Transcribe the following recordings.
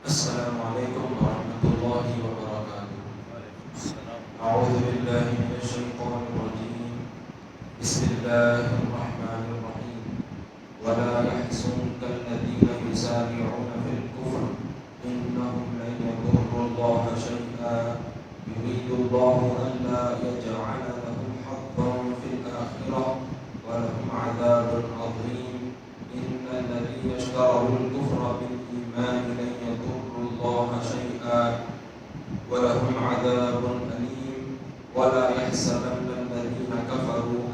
السلام علیکم ورحمۃ اللہ وبرکاتہ۔ اعوذ باللہ من الشیطان الرجیم، بسم اللہ الرحمن الرحیم۔ ولا يحزنك الذين يسارعون في الكفر انهم لن يضروا الله شيئا يريد الله الا يجعل لهم حظا في الاخره ولهم عذاب عظيم ان الذين اشتروا الكفر بالايمان لن يضروا الله شيئا ولهم عذاب أليم ولا يحسبن الذين كفروا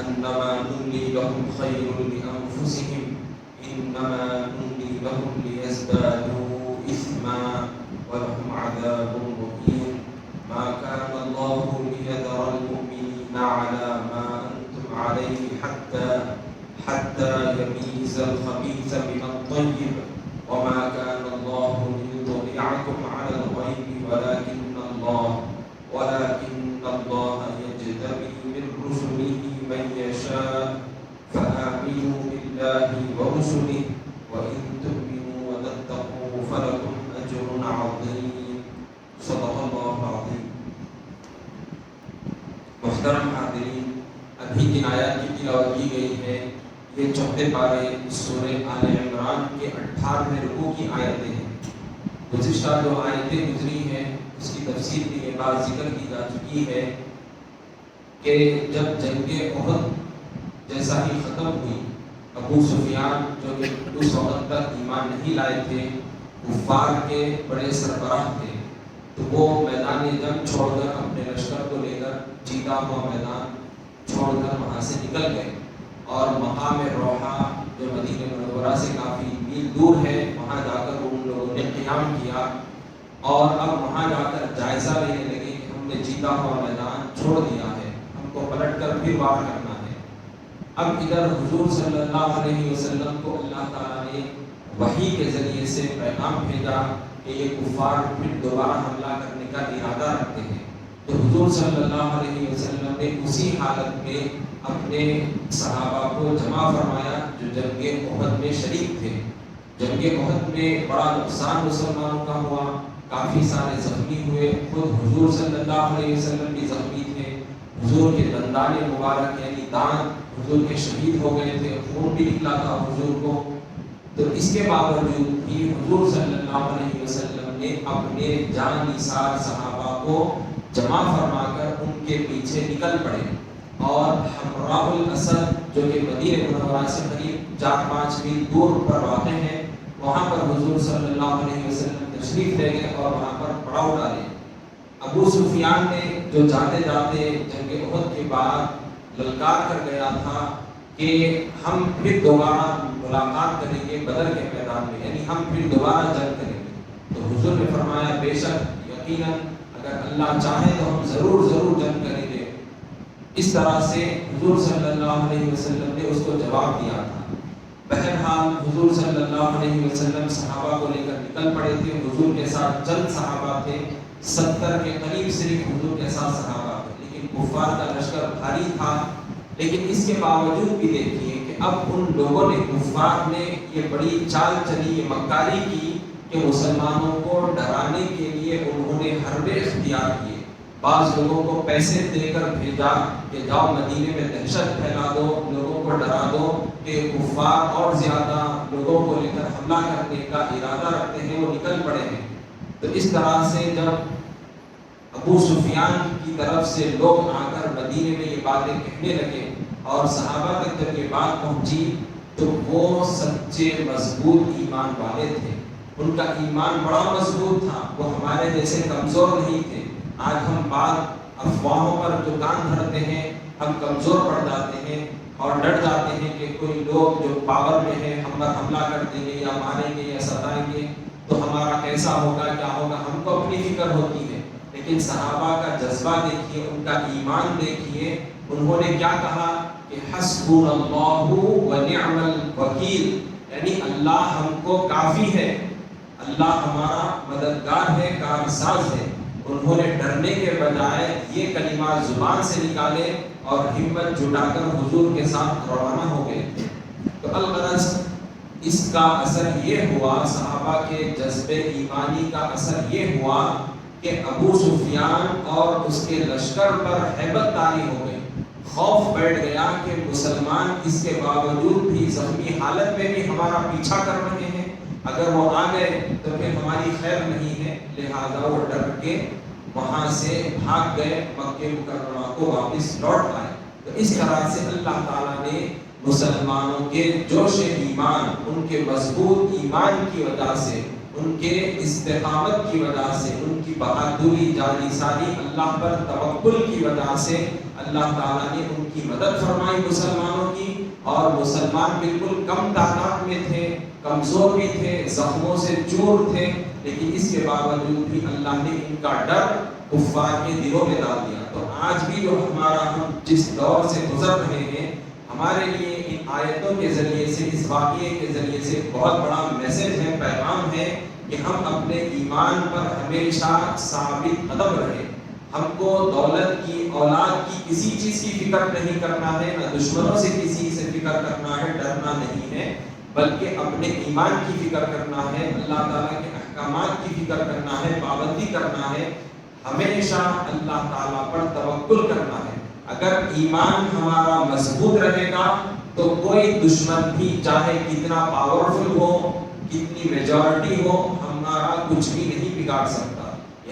أنما نملي لهم خير لأنفسهم إنما نملي لهم ليزدادوا إثما ولهم عذاب مهين ما كان الله ليذر المؤمنين على ما أنتم عليه حتى يميز الخبيث من الطيب وما كان الله ليطلعكم على الغيب ولكن الله يجتبي من رسله من يشاء فآمنوا بالله ورسله وإن تؤمنوا وتتقوا فلكم أجر عظيم صدق الله العظيم۔ محترم حاضرین، ابھی جن آیات کی تلاوت کی گئی ہے یہ چوتھے پارے سورہ آل عمران کے 18ویں رکوع کی آیتیں ہیں۔ گزشتہ جو آیتیں گزری ہیں اس کی تفسیر میں یہ بات ذکر کی جا چکی ہے کہ جب جنگ احد جیسا ہی ختم ہوئی، ابو سفیان جو کہ اس وقت تک ایمان نہیں لائے تھے، کفار کے بڑے سربراہ تھے، تو وہ میدان جنگ چھوڑ کر اپنے لشکر کو لے کر جیتا ہوا میدان چھوڑ کر وہاں سے نکل گئے اور مقام روحا جو مدینہ منورہ سے کافی میل دور ہے وہاں جا کر ان لوگوں نے قیام کیا اور اب وہاں جا کر جائزہ لینے لگے کہ ہم نے جیتا ہوا میدان چھوڑ دیا ہے، ہم کو پلٹ کر پھر وار کرنا ہے۔ اب ادھر حضور صلی اللہ علیہ وسلم کو اللہ تعالیٰ نے وحی کے ذریعے سے پیغام بھیجا کہ یہ کفار پھر دوبارہ حملہ کرنے کا ارادہ رکھتے ہیں، تو حضور صلی اللہ علیہ وسلم نے اسی حالت میں اپنے صحابہ کو جمع فرمایا جو جنگ احد میں شریک تھے۔ جنگ احد میں بڑا نقصان مسلمانوں کا ہوا، کافی سارے زخمی ہوئے، خود حضور صلی اللہ علیہ وسلم بھی زخمی تھے، حضور کے دندان مبارک یعنی دانت حضور کے شہید ہو گئے تھے، خون بھی نکلا تھا حضور کو۔ تو اس کے باوجود بھی حضور صلی اللہ علیہ وسلم نے اپنے جان نثار صحابہ کو جمع فرما کر ان کے پیچھے نکل پڑے اور حمراء الاسد جو کہ مدینہ منورہ سے قریب 4-5 میل دور پر واقع ہے، وہاں پر حضور صلی اللہ علیہ وسلم تشریف لے گئے اور وہاں پر پڑاؤ ڈالے۔ ابو سفیان نے جو جاتے جاتے جنگ احد کے بعد للکار کر گیا تھا کہ ہم پھر دوبارہ ملاقات کریں گے بدر کے میدان میں، یعنی ہم پھر دوبارہ جنگ کریں گے، تو حضور نے فرمایا بے شک یقیناً اگر اللہ چاہے تو ہم ضرور جنگ کریں گے۔ اس طرح سے حضور صلی اللہ علیہ وسلم نے اس کو جواب دیا تھا۔ بہرحال حضور صلی اللہ علیہ وسلم صحابہ کو لے کر نکل پڑے تھے، حضور کے ساتھ چند صحابہ تھے، 70 کے قریب صرف حضور کے ساتھ صحابہ تھے، لیکن کفار کا لشکر بھاری تھا۔ لیکن اس کے باوجود بھی دیکھیے کہ اب ان لوگوں نے کفار نے یہ بڑی چال چلی، یہ مکاری کی کہ مسلمانوں کو ڈرانے کے لیے انہوں نے حربے اختیار کیے۔ بعض لوگوں کو پیسے دے کر بھیجا کہ جاؤ مدینے میں دہشت پھیلا دو، لوگوں کو ڈرا دو کہ کفار اور زیادہ لوگوں کو لے کر حملہ کرنے کا ارادہ رکھتے ہیں، وہ نکل پڑے ہیں۔ تو اس طرح سے جب ابو سفیان کی طرف سے لوگ آ کر مدینے میں یہ باتیں کہنے لگے اور صحابہ تک جب یہ بات پہنچی تو وہ سچے مضبوط ایمان والے تھے، ان کا ایمان بڑا مضبوط تھا، وہ ہمارے جیسے کمزور نہیں تھے۔ آج ہم بعض افواہوں پر جو کان دھرتے ہیں ہم کمزور پڑ جاتے ہیں اور ڈر جاتے ہیں کہ کوئی لوگ جو پاور میں ہیں ہم پر حملہ کر دیں گے یا ماریں گے یا ستائیں گے تو ہمارا کیسا ہوگا کیا ہوگا، ہم کو اپنی فکر ہوتی ہے۔ لیکن صحابہ کا جذبہ دیکھیے، ان کا ایمان دیکھیے، انہوں نے کیا کہا کہ حسبنا اللہ ونعم الوکیل، یعنی اللہ ہم کو کافی ہے، اللہ ہمارا مددگار ہے، کارساز ہے۔ انہوں نے ڈرنے کے بجائے یہ کلمات زبان سے نکالے اور ہمت جٹا کر حضور کے ساتھ روانہ ہو گئے۔ تو الغرض اس کا اثر یہ ہوا، صحابہ کے جذبے ایمانی کا اثر یہ ہوا کہ ابو سفیان اور اس کے لشکر پر ہیبت طاری ہو گئی، خوف بیٹھ گیا کہ مسلمان اس کے باوجود بھی زخمی حالت میں بھی ہمارا پیچھا کر رہے ہیں، اگر وہ آ گئے تو پھر ہماری خیر نہیں ہے، لہذا وہ ڈر کے وہاں سے بھاگ گئے، مکہ مکرمہ کو واپس لوٹ آئے۔ تو اس طرح سے اللہ تعالیٰ نے مسلمانوں کے جوش ایمان، ان کے مضبوط ایمان کی وجہ سے، ان کے استقامت کی وجہ سے، ان کی بہادری، جانثاری، اللہ پر توکل کی وجہ سے اللہ تعالیٰ نے ان کی مدد فرمائی مسلمانوں کی، اور مسلمان بالکل کم تعداد میں تھے، کمزور بھی تھے، زخموں سے چور تھے، لیکن اس کے باوجود بھی اللہ نے ان کا ڈر کفار کے دلوں میں ڈال دیا۔ تو آج بھی جو ہم جس دور سے گزر رہے ہیں، ہمارے لیے ان آیتوں کے ذریعے سے، اس واقعے کے ذریعے سے بہت بڑا میسج ہے، پیغام ہے کہ ہم اپنے ایمان پر ہمیشہ ثابت قدم رہیں۔ ہم کو دولت کی، اولاد کی، کسی چیز کی فکر نہیں کرنا ہے، نہ دشمنوں سے کسی سے فکر کرنا ہے، ڈرنا نہیں ہے، بلکہ اپنے ایمان کی فکر کرنا ہے، اللہ تعالیٰ کے احکامات کی فکر کرنا ہے، پابندی کرنا ہے، ہمیشہ اللہ تعالیٰ پر توکل کرنا ہے۔ اگر ایمان ہمارا مضبوط رہے گا تو کوئی دشمن بھی چاہے کتنا پاورفل ہو، کتنی میجورٹی ہو، ہمارا کچھ بھی نہیں بگاڑ سکتا۔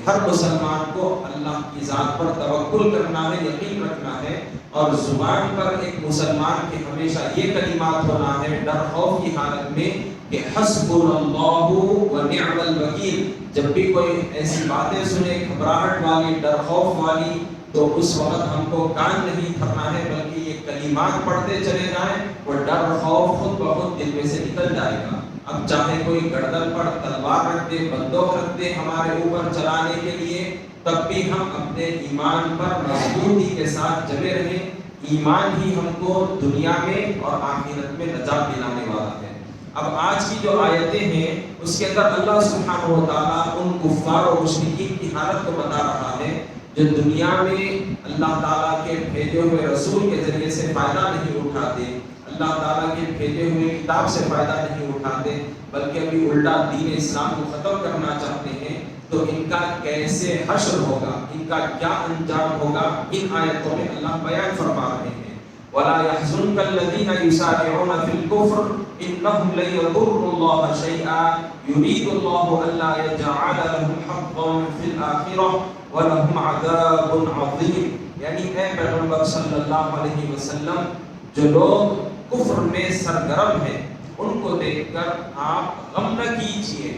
ہر مسلمان کو اللہ کی ذات پر توکل کرنا ہے، یقین رکھنا ہے، اور زبان پر ایک مسلمان کے ہمیشہ یہ کلمات ہونا ہے ڈر خوف کی حالت میں کہ حسبنا اللہ و نعم الوکیل۔ جب بھی کوئی ایسی باتیں سنے گھبراہٹ والی، ڈر خوف والی، تو اس وقت ہم کو کان نہیں تھکنا ہے، بلکہ یہ کلمات پڑھتے چلے جائیں، وہ ڈر خوف خود بخود دل میں سے نکل جائے گا۔ اب چاہے کوئی گردن پر تلوار رکھ دے، بندوق رکھ دے ہمارے اوپر چلانے کے لیے، تب بھی ہم اپنے ایمان پر مضبوطی کے ساتھ جمے رہیں۔ ایمان ہی ہم کو دنیا میں اور آخرت میں نجات دلانے والا ہے۔ اب آج کی جو آیتیں ہیں اس کے اندر اللہ سبحانہ و تعالیٰ ان کفار و مشرکین کی حالت کو بتا رہا ہے جو دنیا میں اللہ تعالیٰ کے بھیجے ہوئے رسول کے ذریعے سے فائدہ نہیں اٹھاتے، اللہ تعالیٰ کے بھیجے ہوئے کتاب سے فائدہ نہیں اٹھاتے، بلکہ ابھی الٹا دین اسلام کو ختم کرنا چاہتے ہیں۔ تو ان کا کیسے حشر ہوگا، ان کا کیا انجام ہوگا، ان آیتوں میں اللہ بیان فرما رہے ہیں۔ وَلَا يَحْزُنْكَ الَّذِينَ يُسَارِعُونَ فِي الْكُفْرِ إِنَّهُمْ لَن يَضُرُّوا اللَّهَ شَيْئًا يُرِيدُ اللَّهُ أَلَّا يَجْعَلَ لَهُمْ حَظًّا فِي الْآخِرَةِ وَلَهُمْ عَذَابٌ عَظِيمٌ۔ یعنی اے پیغمبر صلی اللہ علیہ وسلم، جو لوگ کفر میں سرگرم ہیں ان کو دیکھ کر آپ غم نہ کیجیے،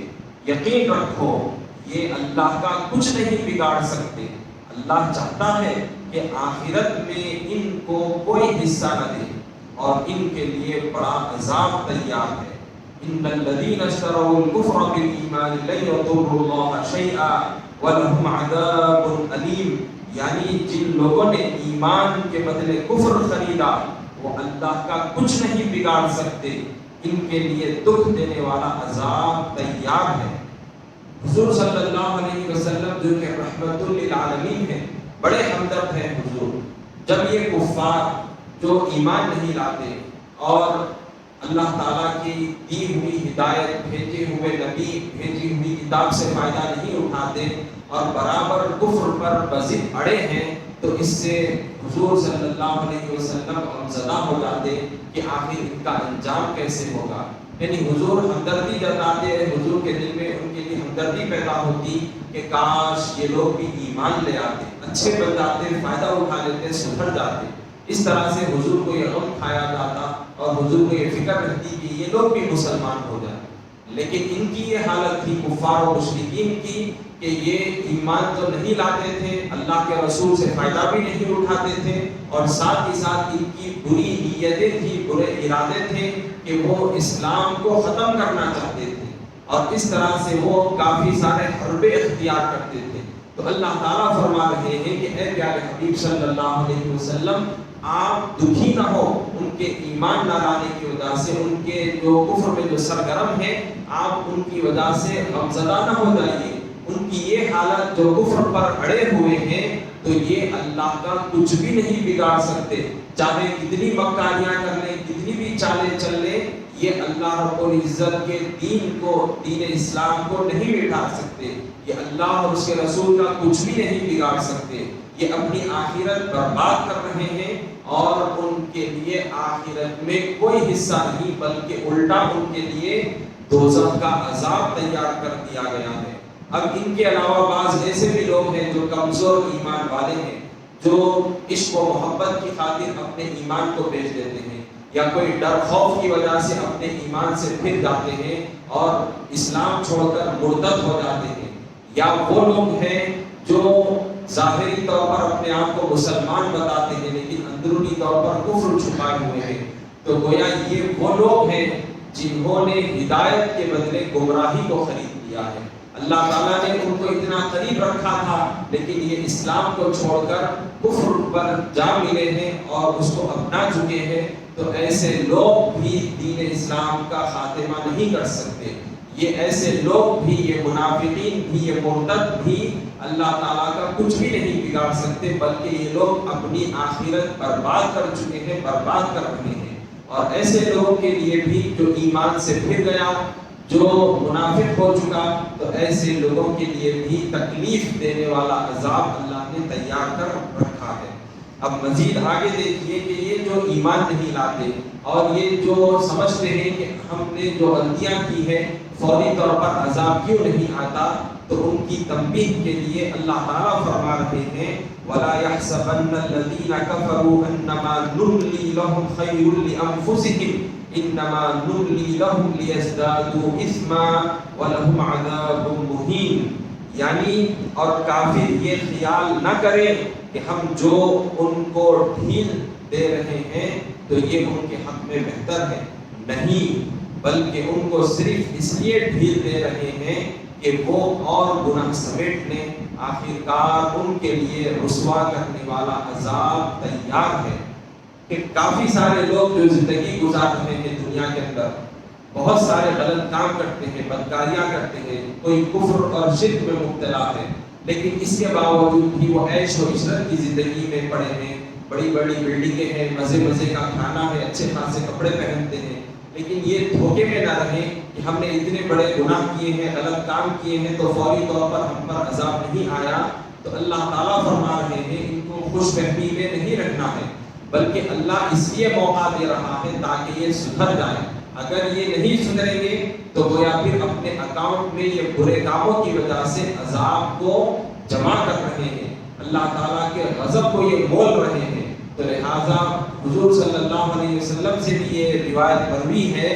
یقین رکھو یہ اللہ کا کچھ نہیں بگاڑ سکتے۔ اللہ چاہتا ہے کہ آخرت میں ان کو کوئی حصہ نہ دے اور ان کے لیے بڑا عذاب تیار ہے۔ ان الذین اشتروا الکفر بالایمان لن یضروا اللہ شیئا ولہم عذاب علیم، یعنی جن لوگوں نے ایمان کے بدلے کفر خریدا وہ اللہ کا کچھ نہیں بگاڑ سکتے، ان کے لیے دکھ دینے والا عذاب تیار ہے۔ حضور صلی اللہ علیہ وسلم جو کہ رحمت للعالمین ہیں، بڑے ہمدرد ہیں حضور۔ جب یہ کفار جو ایمان نہیں لاتے اور اللہ تعالیٰ کی دی ہوئی ہدایت، بھیجے ہوئے نبی، بھیجی ہوئی کتاب سے فائدہ نہیں اٹھاتے اور برابر کفر پر بضد اڑے ہیں، تو اس سے حضور صلی اللہ علیہ وسلم غمزدہ ہو جاتے کہ آخر ان کا انجام کیسے ہوگا۔ یعنی حضور ہمدردی جتاتے، حضور کے دل میں ان کے لیے ہمدردی پیدا ہوتی کہ کاش یہ لوگ بھی ایمان لے آتے، اچھے بن جاتے، فائدہ اٹھا لیتے، سدھر جاتے۔ اس طرح سے حضور کو یہ غم کھایا جاتا اور حضور کو یہ فکر رہتی کہ یہ لوگ بھی مسلمان ہو جائیں۔ لیکن ان کی یہ حالت تھی کفار و مشرکین کی کہ یہ ایمان تو نہیں لاتے تھے، اللہ کے رسول سے فائدہ بھی نہیں اٹھاتے تھے، اور ساتھ ہی ساتھ ان کی بری نیتیں تھیں، برے ارادے تھے کہ وہ اسلام کو ختم کرنا چاہتے تھے، اور اس طرح سے وہ کافی سارے حربے اختیار کرتے تھے۔ تو اللہ تعالیٰ فرما رہے ہیں کہ اے پیارے حبیب صلی اللہ علیہ وسلم، آپ دکھی نہ ہو ان کے ایمان نہ لانے کی وجہ سے، ان کے جو کفر میں جو سرگرم ہیں، آپ ان کی وجہ سے غمزدہ نہ ہو جائیے۔ ان کی یہ حالت جو کفر پر اڑے ہوئے ہیں، تو یہ اللہ کا کچھ بھی نہیں بگاڑ سکتے، چاہے کتنی مکاریاں کر لیں، کتنی بھی چالیں چل لیں، یہ اللہ رب العزت کے دین کو، دین اسلام کو نہیں مٹا سکتے، یہ اللہ اور اس کے رسول کا کچھ بھی نہیں بگاڑ سکتے۔ یہ اپنی آخرت برباد کر رہے ہیں اور ان کے لیے آخرت میں کوئی حصہ نہیں، بلکہ الٹا ان کے لیے دوزخ کا عذاب تیار کر دیا گیا ہے۔ اب ان کے علاوہ بعض ایسے بھی لوگ ہیں جو کمزور ایمان والے ہیں، جو عشق و محبت کی خاطر اپنے ایمان کو بیچ دیتے ہیں، یا کوئی ڈر خوف کی وجہ سے اپنے ایمان سے پھر جاتے ہیں اور اسلام چھوڑ کر مرتد ہو جاتے ہیں، یا وہ لوگ ہیں جو ظاہری طور پر اپنے آپ کو مسلمان بتاتے ہیں لیکن اندرونی طور پر کفر چھپائے ہوئے ہیں۔ تو گویا یہ وہ لوگ ہیں جنہوں نے ہدایت کے بدلے گمراہی کو خرید لیا ہے۔ اللہ تعالیٰ نے ان کو اتنا قریب رکھا تھا لیکن یہ اسلام کو چھوڑ کر کفر پر جا ملے ہیں اور اس کو اپنا چکے ہیں۔ تو ایسے لوگ بھی دین اسلام کا خاتمہ نہیں کر سکتے، یہ ایسے لوگ بھی، یہ منافقین بھی، یہ مرتد بھی اللہ تعالیٰ کا کچھ بھی نہیں بگاڑ سکتے، بلکہ یہ لوگ اپنی آخرت برباد کر چکے ہیں، برباد کر رہے ہیں۔ اور ایسے لوگوں کے لیے بھی جو ایمان سے پھر گیا، جو منافق ہو چکا، تو ایسے لوگوں کے لیے بھی تکلیف دینے والا عذاب اللہ نے تیار کر رکھا ہے۔ اب مزید آگے دیکھیے کہ یہ جو ایمان نہیں لاتے اور یہ جو سمجھتے ہیں کہ ہم نے جو غلطیاں کی ہے فوری طور پر عذاب کیوں نہیں آتا، تو ان کی تنبیہ کے لیے اللہ تعالیٰ فرما رہے ہیں وَلَا يَحْسَبَنَّ الَّذِينَ كَفَرُوا أَنَّمَا نُمْلِي لَهُمْ خَيْرٌ لِأَنفُسِهِمْ إِنَّمَا نُمْلِي لَهُمْ لِيَزْدَادُوا إِثْمًا وَلَهُمْ عَذَابٌ مُهِينٌ، یعنی اور کافر یہ خیال نہ کرے کہ ہم جو ان کو ڈھیل دے رہے ہیں تو یہ ان کے حق میں بہتر ہے، نہیں، بلکہ ان کو صرف اس لیے ڈھیل دے رہے ہیں کہ وہ اور گناہ سمیٹ لیں، آخرکار ان کے لیے رسوا کرنے والا عذاب تیار ہے۔ کہ کافی سارے لوگ جو زندگی گزار رہے ہیں دنیا کے اندر، بہت سارے غلط کام کرتے ہیں، بدکاریاں کرتے ہیں، کوئی کفر اور شرک میں مبتلا ہے، لیکن اس کے باوجود بھی وہ عیش و عشرت کی زندگی میں پڑے ہیں، بڑی بڑی بلڈنگیں ہیں، مزے مزے کا کھانا ہے، اچھے خاصے کپڑے پہنتے ہیں، لیکن یہ دھوکے میں نہ رہیں کہ ہم نے اتنے بڑے گناہ کیے ہیں، غلط کام کیے ہیں تو فوری طور پر ہم پر عذاب نہیں آیا۔ تو اللہ تعالیٰ فرما رہے ہیں ان کو خوش فہمی میں نہیں رکھنا ہے، بلکہ اللہ اس لیے موقع دے رہا ہے تاکہ یہ سدھر جائیں۔ اگر یہ نہیں سدھریں گے تو گویا پھر اپنے اکاؤنٹ میں یہ برے کاموں کی وجہ سے عذاب کو جمع کر رہے ہیں، اللہ تعالیٰ کے غضب کو یہ مول رہے ہیں۔ تو لہٰذا حضور صلی اللہ علیہ وسلم سے بھی یہ روایت مروی ہے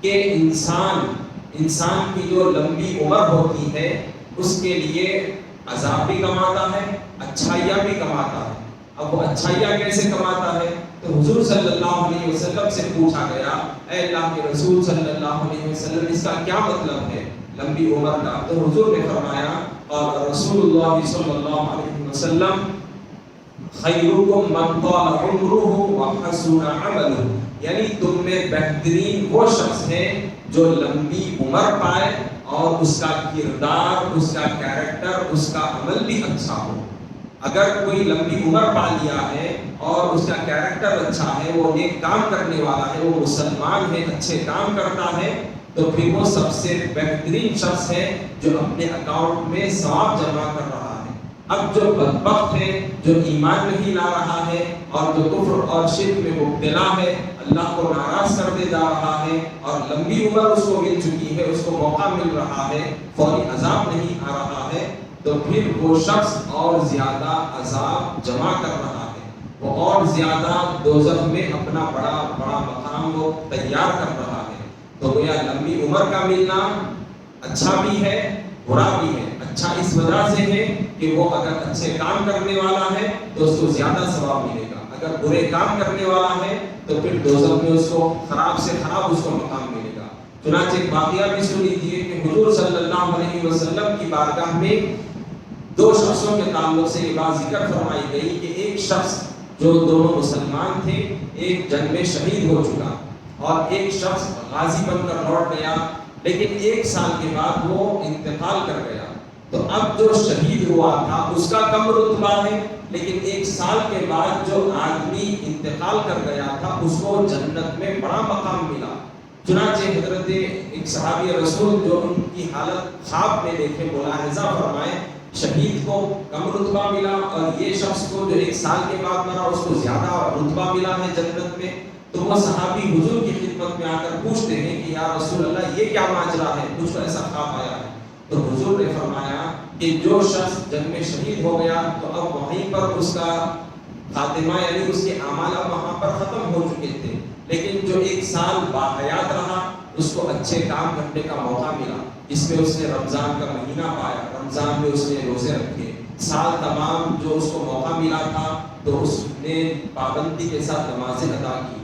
کہ انسان کی جو لمبی عمر ہوتی ہے اس کے لیے عذاب بھی کماتا ہے، اچھائیاں بھی کماتا ہے۔ اب وہ اچھائیاں کیسے کماتا ہے؟ تو حضور صلی اللہ علیہ وسلم سے پوچھا گیا، اے اللہ کے رسول صلی اللہ علیہ وسلم اس کا کیا مطلب ہے لمبی عمر کا؟ تو حضور نے فرمایا اور رسول اللہ صلی اللہ علیہ وسلم خیرکم من طال عمرہ وحسن عملہ، یعنی تم میں بہترین وہ شخص ہے جو لمبی عمر پائے اور اس کا کردار، اس کا کیریکٹر، اس کا عمل بھی اچھا ہو۔ اگر کوئی لمبی عمر پا لیا ہے اور اس کا کیریکٹر اچھا ہے، وہ نیک کام کرنے والا ہے، وہ مسلمان ہے، اچھے کام کرتا ہے، تو پھر وہ سب سے بہترین شخص ہے جو اپنے اکاؤنٹ میں ثواب جمع کر رہا ہے۔ اب جو بدبخت ہے، جو ایمان نہیں لا رہا ہے اور جو کفر اور شرک میں مبتلا ہے، اللہ کو ناراض کرتے جا رہا ہے اور لمبی عمر اس کو مل چکی ہے، اس کو موقع مل رہا ہے، فوری عذاب نہیں آ رہا ہے، تو پھر وہ شخص اور زیادہ عذاب جمع کر رہا ہے، وہ اور زیادہ دوزخ میں اپنا بڑا بڑا مقام وہ تیار کر رہا ہے۔ تو گویا لمبی عمر کا ملنا اچھا بھی ہے، برا بھی ہے۔ اچھا اس وجہ سے ہے کہ وہ اگر اچھے کام کرنے والا ہے تو اس کو زیادہ ثواب ملے گا، اگر برے کام کرنے والا ہے تو پھر دوزخ میں اس کو خراب سے خراب اس کو مقام ملے گا۔ چنانچہ ایک واقعہ بھی سن لیجیے کہ حضور صلی اللہ علیہ وسلم کی بارگاہ میں دو شخصوں کے تعلق سے یہ بات ذکر فرمائی گئی کہ ایک شخص جو دونوں مسلمان تھے، ایک جنگ میں شہید ہو چکا اور ایک شخص غازی بن کر لوٹ گیا، لیکن ایک سال کے بعد وہ انتقال کر گیا۔ تو اب جو شہید ہوا تھا اس کا کم رتبہ ہے، لیکن ایک سال کے بعد جو آدمی انتقال کر گیا تھا اس کو جنت میں بڑا مقام ملا۔ چنانچہ حضرت ایک صحابی رسول جو ان کی حالت خواب میں دیکھے ملاحظہ فرمائے شہید کو کم رتبہ ملا اور یہ شخص کو جو 1 سال کے بعد مرا اس کو زیادہ رتبہ ملا ہے جنت میں. تو وہ صحابی حضور کی خدمت میں آ کر پوچھتے ہیں کہ یا رسول اللہ یہ کیا ماجرا ہے, مجھ کو ایسا خواب آیا ہے. تو حضور نے فرمایا کہ جو شخص جنگ میں شہید ہو گیا تو اب وہیں پر اس کا خاتمہ یعنی اس کے اعمال اب وہاں پر ختم ہو چکے تھے, لیکن جو 1 سال باحیات رہا اس کو اچھے کام کرنے کا موقع ملا, اس میں اس نے رمضان کا مہینہ پایا, رمضان میں اس نے روزے رکھے, سال تمام جو اس کو موقع ملا تھا تو اس نے پابندی کے ساتھ نمازیں ادا کی,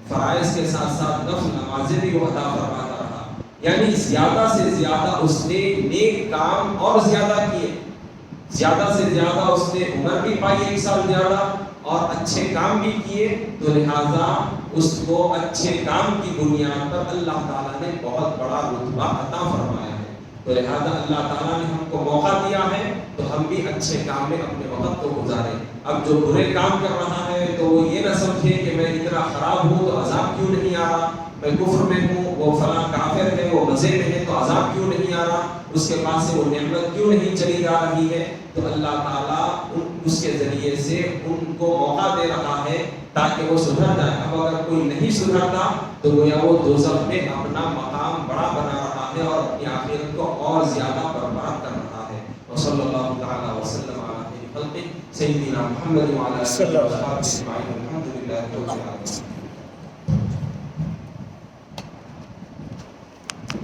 فرائض کے ساتھ ساتھ نفل نمازیں بھی وہ ادا فرماتا رہا. یعنی زیادہ سے زیادہ اس نے نیک کام اور زیادہ کیے, زیادہ سے زیادہ اس نے عمر بھی پائی 1 سال زیادہ اور اچھے کام بھی کیے. تو لہٰذا اس کو اچھے کام کی بنیاد پر اللہ تعالیٰ نے بہت بڑا رتبہ عطا فرمایا ہے. تو لہٰذا اللہ تعالیٰ نے ہم کو موقع دیا ہے تو ہم بھی اچھے کام میں اپنے وقت کو گزاریں. اب جو برے کام کر رہا ہے تو وہ یہ نہ سمجھے کہ میں اتنا خراب ہوں تو عذاب کیوں نہیں آ رہا, میں کفر میں ہوں, وہ فلاں کافر ہے وہ مزے میں ہے تو عذاب کیوں نہیں آ رہا, اس کے پاس سے وہ نعمت کیوں نہیں چلی جا رہی ہے. تو اللہ تعالیٰ اس کے ذریعے سے ان کو موقع دے رہا ہے تاکہ وہ سدھر جائے. اب اگر کوئی نہیں سدھرتا تو گویا وہ دوزخ میں اپنا مقام بڑا بنا رہا ہے اور اپنی آخرت کو اور زیادہ برباد کر رہا ہے. وصلی اللہ تعالیٰ وسلم علی خلقہ سیدنا محمد وعلی آلہ وصحبہ اجمعین. الحمد للہ رب العالمین.